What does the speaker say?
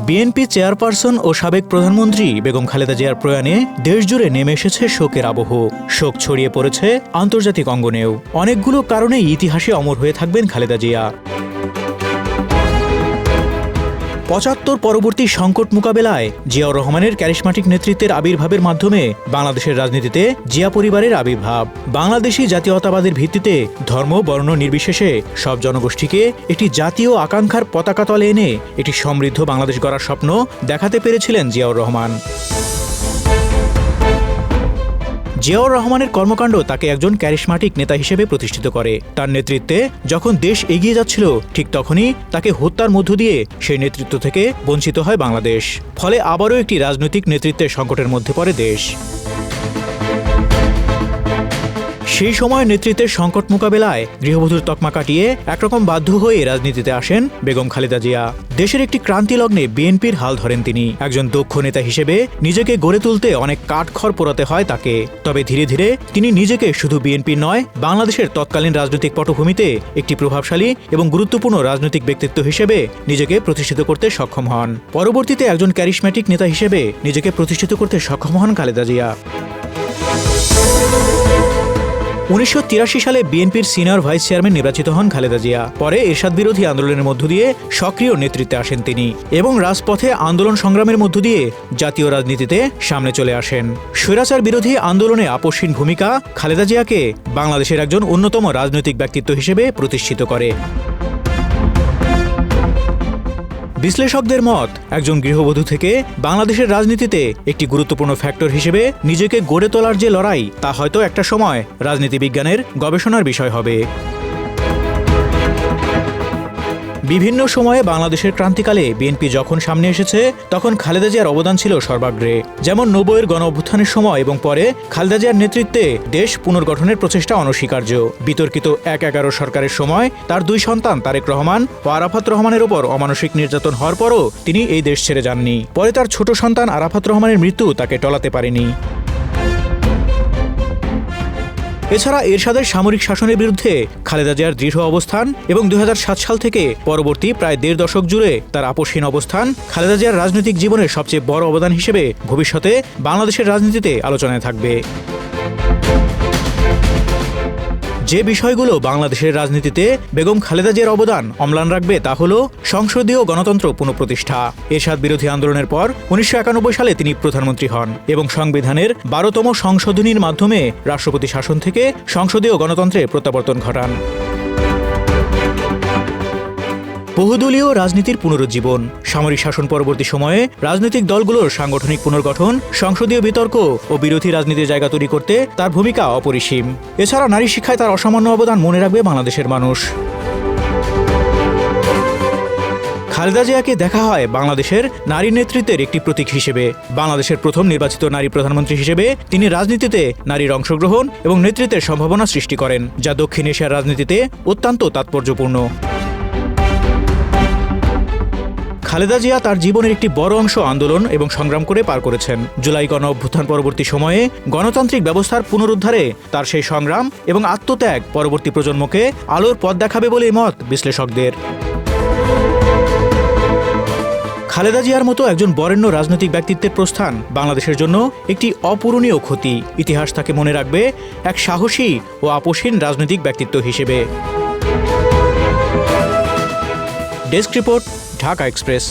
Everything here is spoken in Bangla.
বিএনপি চেয়ারপারসন ও সাবেক প্রধানমন্ত্রী বেগম খালেদা জিয়ার প্রয়াণে দেশজুড়ে নেমে এসেছে শোকের আবহ। শোক ছড়িয়ে পড়েছে আন্তর্জাতিক অঙ্গনেও। অনেকগুলো কারণেই ইতিহাসে অমর হয়ে থাকবেন খালেদা জিয়া। ৭৫ পরবর্তী সংকট মোকাবেলায় জিয়াউর রহমানের ক্যারিশমাটিক নেতৃত্বের আবির্ভাবের মাধ্যমে বাংলাদেশের রাজনীতিতে জিয়া পরিবারের আবির্ভাব। বাংলাদেশি জাতীয়তাবাদের ভিত্তিতে ধর্ম বর্ণ নির্বিশেষে সব জনগোষ্ঠীকে একটি জাতীয় আকাঙ্ক্ষার পতাকা তলে এনে একটি সমৃদ্ধ বাংলাদেশ গড়ার স্বপ্ন দেখাতে পেরেছিলেন জিয়াউর রহমান। জিয়াউর রহমানের কর্মকাণ্ড তাকে একজন ক্যারিশমাটিক নেতা হিসেবে প্রতিষ্ঠিত করে। তার নেতৃত্বে যখন দেশ এগিয়ে যাচ্ছিল, ঠিক তখনই তাকে হত্যার মধ্য দিয়ে সেই নেতৃত্ব থেকে বঞ্চিত হয় বাংলাদেশ। ফলে আবারও একটি রাজনৈতিক নেতৃত্বের সংকটের মধ্যে পড়ে দেশ। সেই সময় নেতৃত্বের সংকট মোকাবেলায় গৃহবধূর তকমা কাটিয়ে একরকম বাধ্য হয়ে রাজনীতিতে আসেন বেগম খালেদা জিয়া। দেশের একটি ক্রান্তি লগ্নে বিএনপির হাল ধরেন তিনি। একজন দক্ষ নেতা হিসেবে নিজেকে গড়ে তুলতে অনেক কাঠখড় পোড়াতে হয় তাকে। তবে ধীরে ধীরে তিনি নিজেকে শুধু বিএনপির নয়, বাংলাদেশের তৎকালীন রাজনৈতিক পটভূমিতে একটি প্রভাবশালী এবং গুরুত্বপূর্ণ রাজনৈতিক ব্যক্তিত্ব হিসেবে নিজেকে প্রতিষ্ঠিত করতে সক্ষম হন। পরবর্তীতে একজন ক্যারিশম্যাটিক নেতা হিসেবে নিজেকে প্রতিষ্ঠিত করতে সক্ষম হন খালেদা জিয়া। ১৯৮৩ সালে বিএনপির সিনিয়র ভাইস চেয়ারম্যান নির্বাচিত হন খালেদা জিয়া। পরে এরশাদ বিরোধী আন্দোলনের মধ্য দিয়ে সক্রিয় নেতৃত্বে আসেন তিনি এবং রাজপথে আন্দোলন সংগ্রামের মধ্য দিয়ে জাতীয় রাজনীতিতে সামনে চলে আসেন। স্বৈরাচার বিরোধী আন্দোলনে আপসহীন ভূমিকা খালেদা জিয়াকে বাংলাদেশের একজন অন্যতম রাজনৈতিক ব্যক্তিত্ব হিসেবে প্রতিষ্ঠিত করে। বিশ্লেষকদের মত, একজন গৃহবধূ থেকে বাংলাদেশের রাজনীতিতে একটি গুরুত্বপূর্ণ ফ্যাক্টর হিসেবে নিজেকে গড়ে তোলার যে লড়াই, তা হয়তো একটা সময় রাজনীতিবিজ্ঞানের গবেষণার বিষয় হবে। বিভিন্ন সময়ে বাংলাদেশের ক্রান্তিকালে বিএনপি যখন সামনে এসেছে, তখন খালেদা জিয়ার অবদান ছিল সর্বাগ্রে। যেমন ৯০-এর গণঅভ্যুত্থানের সময় এবং পরে খালেদা জিয়ার নেতৃত্বে দেশ পুনর্গঠনের প্রচেষ্টা অনস্বীকার্য। বিতর্কিত ১/১১ সরকারের সময় তার দুই সন্তান তারেক রহমান ও আরাফাত রহমানের ওপর অমানসিক নির্যাতন হওয়ার পরও তিনি এই দেশ ছেড়ে যাননি। পরে তার ছোট সন্তান আরাফাত রহমানের মৃত্যু তাকে টলাতে পারেনি। এছাড়া এরশাদের সামরিক শাসনের বিরুদ্ধে খালেদা জিয়ার দৃঢ় অবস্থান এবং ২০০৭ সাল থেকে পরবর্তী প্রায় ১.৫ দশক জুড়ে তার আপোষহীন অবস্থান খালেদা জিয়ার রাজনৈতিক জীবনের সবচেয়ে বড় অবদান হিসেবে ভবিষ্যতে বাংলাদেশের রাজনীতিতে আলোচনায় থাকবে। যে বিষয়গুলো বাংলাদেশের রাজনীতিতে বেগম খালেদা জিয়ার অবদান অম্লান রাখবে, তা হল সংসদীয় গণতন্ত্র পুনঃপ্রতিষ্ঠা। এরশাদ বিরোধী আন্দোলনের পর ১৯৯১ সালে তিনি প্রধানমন্ত্রী হন এবং সংবিধানের ১২তম সংশোধনীর মাধ্যমে রাষ্ট্রপতি শাসন থেকে সংসদীয় গণতন্ত্রে প্রত্যাবর্তন ঘটান। বহুদলীয় রাজনীতির পুনরুজ্জীবন, সামরিক শাসন পরবর্তী সময়ে রাজনৈতিক দলগুলোর সাংগঠনিক পুনর্গঠন, সংসদীয় বিতর্ক ও বিরোধী রাজনীতির জায়গা তৈরি করতে তার ভূমিকা অপরিসীম। এছাড়া নারী শিক্ষায় তার অসামান্য অবদান মনে রাখবে বাংলাদেশের মানুষ। খালেদা জিয়াকে দেখা হয় বাংলাদেশের নারী নেতৃত্বের একটি প্রতীক হিসেবে। বাংলাদেশের প্রথম নির্বাচিত নারী প্রধানমন্ত্রী হিসেবে তিনি রাজনীতিতে নারীর অংশগ্রহণ এবং নেতৃত্বের সম্ভাবনা সৃষ্টি করেন, যা দক্ষিণ এশিয়ার রাজনীতিতে অত্যন্ত তাৎপর্যপূর্ণ। খালেদা জিয়া তার জীবনের একটি বড় অংশ আন্দোলন এবং সংগ্রাম করে পার করেছেন। জুলাই গণঅভ্যুত্থান পরবর্তী সময়ে গণতান্ত্রিক ব্যবস্থার পুনরুদ্ধারে তার সেই সংগ্রাম এবং আত্মত্যাগ পরবর্তী প্রজন্মকে আলোর পথ দেখাবে বলে মত বিশ্লেষকদের। খালেদা জিয়ার মতো একজন বরেণ্য রাজনৈতিক ব্যক্তিত্বের প্রস্থান বাংলাদেশের জন্য একটি অপূরণীয় ক্ষতি। ইতিহাস তাকে মনে রাখবে এক সাহসী ও আপোষহীন রাজনৈতিক ব্যক্তিত্ব হিসেবে। Desk report, Dhaka express.